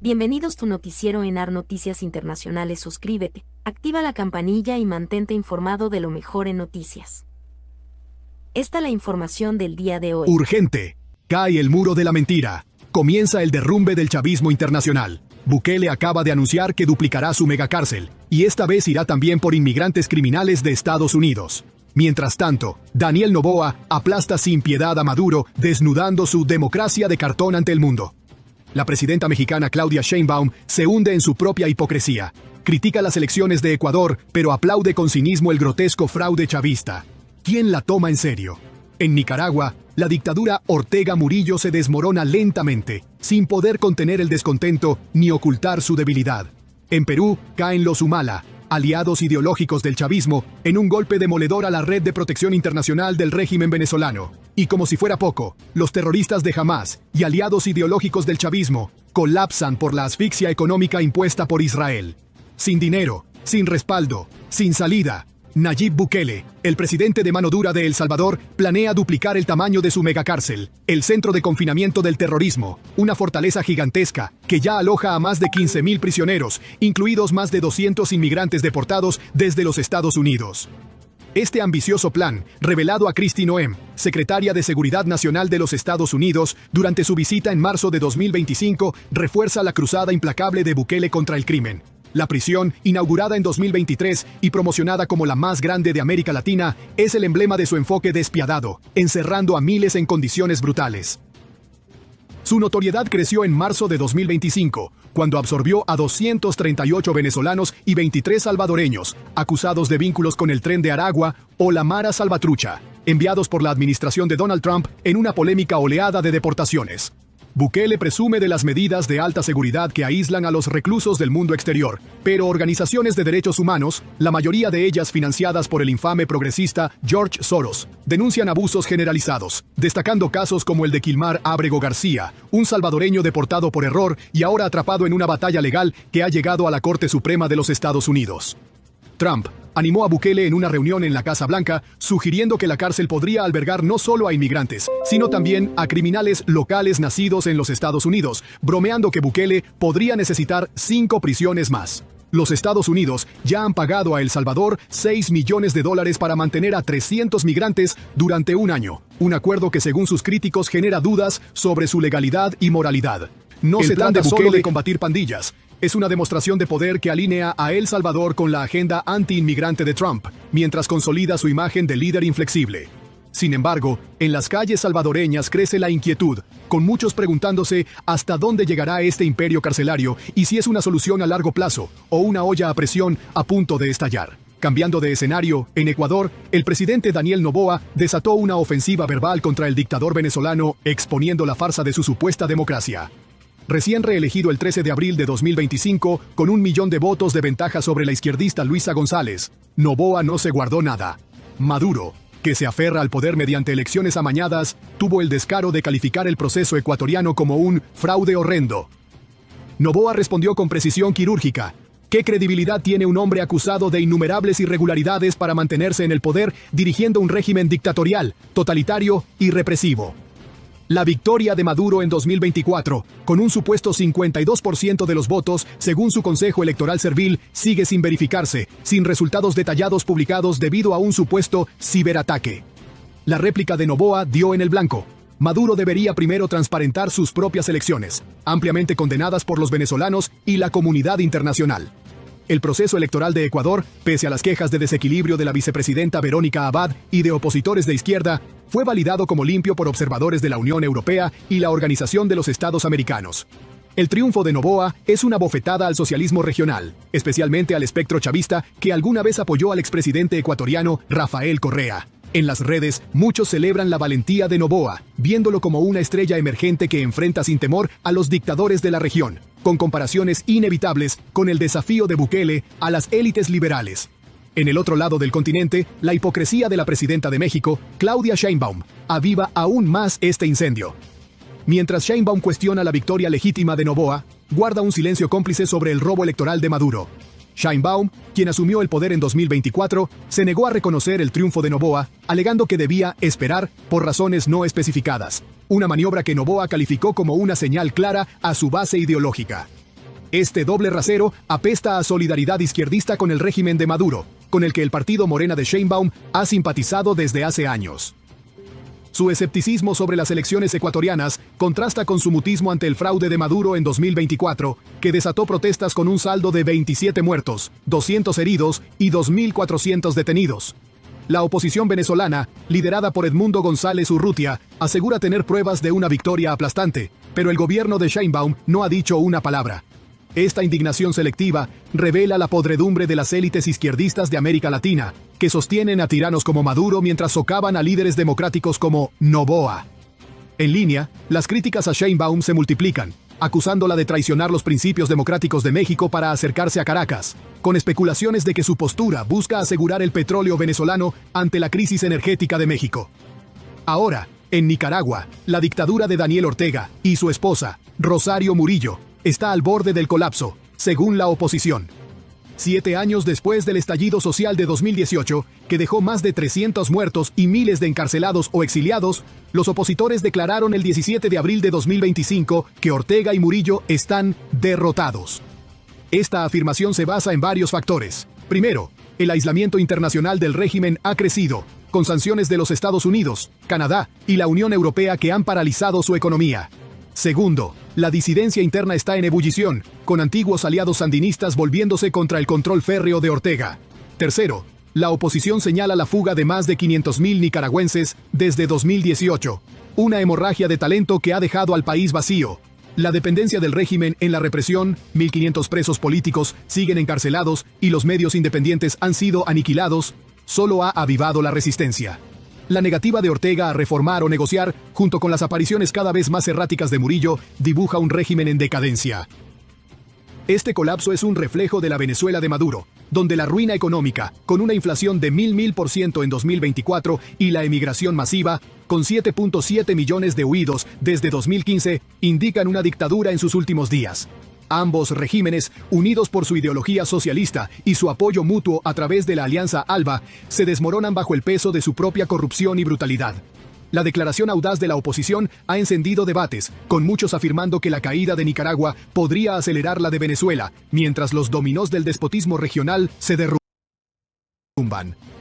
Bienvenidos tu noticiero ENAR Noticias Internacionales. Suscríbete, activa la campanilla y mantente informado de lo mejor en noticias. Esta es la información del día de hoy. Urgente. Cae el muro de la mentira. Comienza el derrumbe del chavismo internacional. Bukele acaba de anunciar que duplicará su megacárcel, y esta vez irá también por inmigrantes criminales de Estados Unidos. Mientras tanto, Daniel Noboa aplasta sin piedad a Maduro, desnudando su democracia de cartón ante el mundo. La presidenta mexicana Claudia Sheinbaum se hunde en su propia hipocresía. Critica las elecciones de Ecuador, pero aplaude con cinismo el grotesco fraude chavista. ¿Quién la toma en serio? En Nicaragua, la dictadura Ortega Murillo se desmorona lentamente, sin poder contener el descontento ni ocultar su debilidad. En Perú, caen los Humala, aliados ideológicos del chavismo, en un golpe demoledor a la red de protección internacional del régimen venezolano. Y como si fuera poco, los terroristas de Hamás y aliados ideológicos del chavismo colapsan por la asfixia económica impuesta por Israel. Sin dinero, sin respaldo, sin salida, Nayib Bukele, el presidente de mano dura de El Salvador, planea duplicar el tamaño de su megacárcel, el centro de confinamiento del terrorismo, una fortaleza gigantesca que ya aloja a más de 15,000 prisioneros, incluidos más de 200 inmigrantes deportados desde los Estados Unidos. Este ambicioso plan, revelado a Kristi Noem, secretaria de Seguridad Nacional de los Estados Unidos, durante su visita en marzo de 2025, refuerza la cruzada implacable de Bukele contra el crimen. La prisión, inaugurada en 2023 y promocionada como la más grande de América Latina, es el emblema de su enfoque despiadado, encerrando a miles en condiciones brutales. Su notoriedad creció en marzo de 2025, cuando absorbió a 238 venezolanos y 23 salvadoreños, acusados de vínculos con el Tren de Aragua o la Mara Salvatrucha, enviados por la administración de Donald Trump en una polémica oleada de deportaciones. Bukele presume de las medidas de alta seguridad que aíslan a los reclusos del mundo exterior, pero organizaciones de derechos humanos, la mayoría de ellas financiadas por el infame progresista George Soros, denuncian abusos generalizados, destacando casos como el de Kilmar Ábrego García, un salvadoreño deportado por error y ahora atrapado en una batalla legal que ha llegado a la Corte Suprema de los Estados Unidos. Trump animó a Bukele en una reunión en la Casa Blanca, sugiriendo que la cárcel podría albergar no solo a inmigrantes, sino también a criminales locales nacidos en los Estados Unidos, bromeando que Bukele podría necesitar 5 prisiones más. Los Estados Unidos ya han pagado a El Salvador $6 millones para mantener a 300 migrantes durante un año, un acuerdo que según sus críticos genera dudas sobre su legalidad y moralidad. No se trata solo de combatir pandillas. Es una demostración de poder que alinea a El Salvador con la agenda anti-inmigrante de Trump, mientras consolida su imagen de líder inflexible. Sin embargo, en las calles salvadoreñas crece la inquietud, con muchos preguntándose hasta dónde llegará este imperio carcelario y si es una solución a largo plazo o una olla a presión a punto de estallar. Cambiando de escenario, en Ecuador, el presidente Daniel Noboa desató una ofensiva verbal contra el dictador venezolano, exponiendo la farsa de su supuesta democracia. Recién reelegido el 13 de abril de 2025, con 1 millón de votos de ventaja sobre la izquierdista Luisa González, Noboa no se guardó nada. Maduro, que se aferra al poder mediante elecciones amañadas, tuvo el descaro de calificar el proceso ecuatoriano como un fraude horrendo. Noboa respondió con precisión quirúrgica. ¿Qué credibilidad tiene un hombre acusado de innumerables irregularidades para mantenerse en el poder dirigiendo un régimen dictatorial, totalitario y represivo? La victoria de Maduro en 2024, con un supuesto 52% de los votos, según su Consejo Electoral Servil, sigue sin verificarse, sin resultados detallados publicados debido a un supuesto ciberataque. La réplica de Noboa dio en el blanco. Maduro debería primero transparentar sus propias elecciones, ampliamente condenadas por los venezolanos y la comunidad internacional. El proceso electoral de Ecuador, pese a las quejas de desequilibrio de la vicepresidenta Verónica Abad y de opositores de izquierda, fue validado como limpio por observadores de la Unión Europea y la Organización de los Estados Americanos. El triunfo de Noboa es una bofetada al socialismo regional, especialmente al espectro chavista que alguna vez apoyó al expresidente ecuatoriano Rafael Correa. En las redes, muchos celebran la valentía de Noboa, viéndolo como una estrella emergente que enfrenta sin temor a los dictadores de la región, con comparaciones inevitables con el desafío de Bukele a las élites liberales. En el otro lado del continente, la hipocresía de la presidenta de México, Claudia Sheinbaum, aviva aún más este incendio. Mientras Sheinbaum cuestiona la victoria legítima de Noboa, guarda un silencio cómplice sobre el robo electoral de Maduro. Sheinbaum, quien asumió el poder en 2024, se negó a reconocer el triunfo de Noboa, alegando que debía esperar por razones no especificadas, una maniobra que Noboa calificó como una señal clara a su base ideológica. Este doble rasero apesta a solidaridad izquierdista con el régimen de Maduro, con el que el partido Morena de Sheinbaum ha simpatizado desde hace años. Su escepticismo sobre las elecciones ecuatorianas contrasta con su mutismo ante el fraude de Maduro en 2024, que desató protestas con un saldo de 27 muertos, 200 heridos y 2.400 detenidos. La oposición venezolana, liderada por Edmundo González Urrutia, asegura tener pruebas de una victoria aplastante, pero el gobierno de Sheinbaum no ha dicho una palabra. Esta indignación selectiva revela la podredumbre de las élites izquierdistas de América Latina, que sostienen a tiranos como Maduro mientras socavan a líderes democráticos como Noboa. En línea, las críticas a Sheinbaum se multiplican, acusándola de traicionar los principios democráticos de México para acercarse a Caracas, con especulaciones de que su postura busca asegurar el petróleo venezolano ante la crisis energética de México. Ahora, en Nicaragua, la dictadura de Daniel Ortega y su esposa, Rosario Murillo, está al borde del colapso, según la oposición. 7 años después del estallido social de 2018, que dejó más de 300 muertos y miles de encarcelados o exiliados, los opositores declararon el 17 de abril de 2025 que Ortega y Murillo están derrotados. Esta afirmación se basa en varios factores. Primero, el aislamiento internacional del régimen ha crecido, con sanciones de los Estados Unidos, Canadá y la Unión Europea que han paralizado su economía. Segundo, la disidencia interna está en ebullición, con antiguos aliados sandinistas volviéndose contra el control férreo de Ortega. Tercero, la oposición señala la fuga de más de 500.000 nicaragüenses desde 2018, una hemorragia de talento que ha dejado al país vacío. La dependencia del régimen en la represión, 1.500 presos políticos siguen encarcelados y los medios independientes han sido aniquilados, solo ha avivado la resistencia. La negativa de Ortega a reformar o negociar, junto con las apariciones cada vez más erráticas de Murillo, dibuja un régimen en decadencia. Este colapso es un reflejo de la Venezuela de Maduro, donde la ruina económica, con una inflación de 1000% en 2024 y la emigración masiva, con 7.7 millones de huidos desde 2015, indican una dictadura en sus últimos días. Ambos regímenes, unidos por su ideología socialista y su apoyo mutuo a través de la Alianza ALBA, se desmoronan bajo el peso de su propia corrupción y brutalidad. La declaración audaz de la oposición ha encendido debates, con muchos afirmando que la caída de Nicaragua podría acelerar la de Venezuela, mientras los dominós del despotismo regional se derrumban.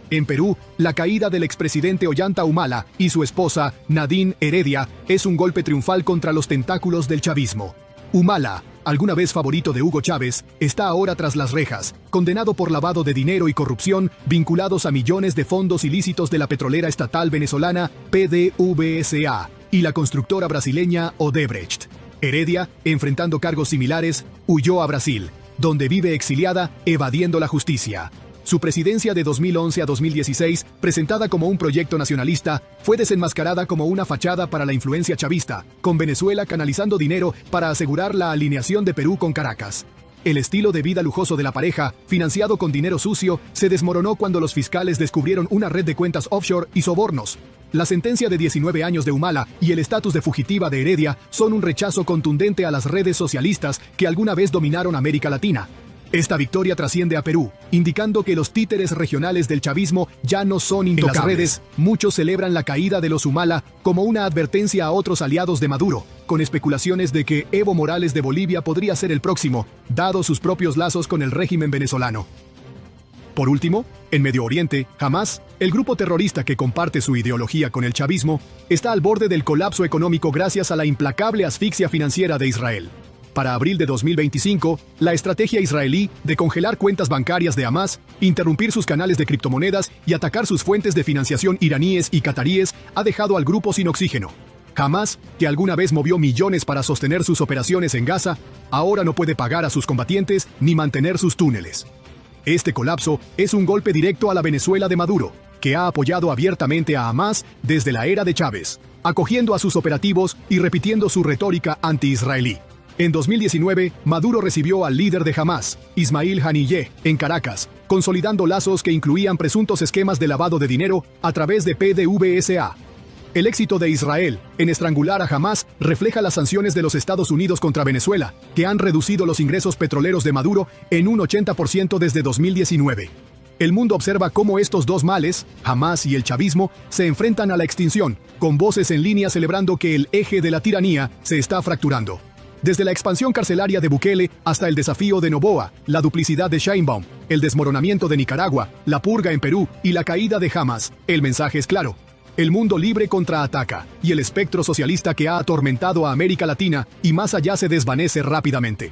En Perú, la caída del expresidente Ollanta Humala y su esposa, Nadine Heredia, es un golpe triunfal contra los tentáculos del chavismo. Humala, alguna vez favorito de Hugo Chávez, está ahora tras las rejas, condenado por lavado de dinero y corrupción vinculados a millones de fondos ilícitos de la petrolera estatal venezolana PDVSA y la constructora brasileña Odebrecht. Heredia, enfrentando cargos similares, huyó a Brasil, donde vive exiliada, evadiendo la justicia. Su presidencia de 2011 a 2016, presentada como un proyecto nacionalista, fue desenmascarada como una fachada para la influencia chavista, con Venezuela canalizando dinero para asegurar la alineación de Perú con Caracas. El estilo de vida lujoso de la pareja, financiado con dinero sucio, se desmoronó cuando los fiscales descubrieron una red de cuentas offshore y sobornos. La sentencia de 19 años de Humala y el estatus de fugitiva de Heredia son un rechazo contundente a las redes socialistas que alguna vez dominaron América Latina. Esta victoria trasciende a Perú, indicando que los títeres regionales del chavismo ya no son intocables. En las redes, muchos celebran la caída de los Humala como una advertencia a otros aliados de Maduro, con especulaciones de que Evo Morales de Bolivia podría ser el próximo, dado sus propios lazos con el régimen venezolano. Por último, en Medio Oriente, Hamás, el grupo terrorista que comparte su ideología con el chavismo, está al borde del colapso económico gracias a la implacable asfixia financiera de Israel. Para abril de 2025, la estrategia israelí de congelar cuentas bancarias de Hamás, interrumpir sus canales de criptomonedas y atacar sus fuentes de financiación iraníes y cataríes ha dejado al grupo sin oxígeno. Hamás, que alguna vez movió millones para sostener sus operaciones en Gaza, ahora no puede pagar a sus combatientes ni mantener sus túneles. Este colapso es un golpe directo a la Venezuela de Maduro, que ha apoyado abiertamente a Hamás desde la era de Chávez, acogiendo a sus operativos y repitiendo su retórica anti-israelí. En 2019, Maduro recibió al líder de Hamás, Ismail Haniyeh, en Caracas, consolidando lazos que incluían presuntos esquemas de lavado de dinero a través de PDVSA. El éxito de Israel en estrangular a Hamás refleja las sanciones de los Estados Unidos contra Venezuela, que han reducido los ingresos petroleros de Maduro en un 80% desde 2019. El mundo observa cómo estos dos males, Hamás y el chavismo, se enfrentan a la extinción, con voces en línea celebrando que el eje de la tiranía se está fracturando. Desde la expansión carcelaria de Bukele hasta el desafío de Noboa, la duplicidad de Sheinbaum, el desmoronamiento de Nicaragua, la purga en Perú y la caída de Hamas, el mensaje es claro. El mundo libre contraataca, y el espectro socialista que ha atormentado a América Latina y más allá se desvanece rápidamente.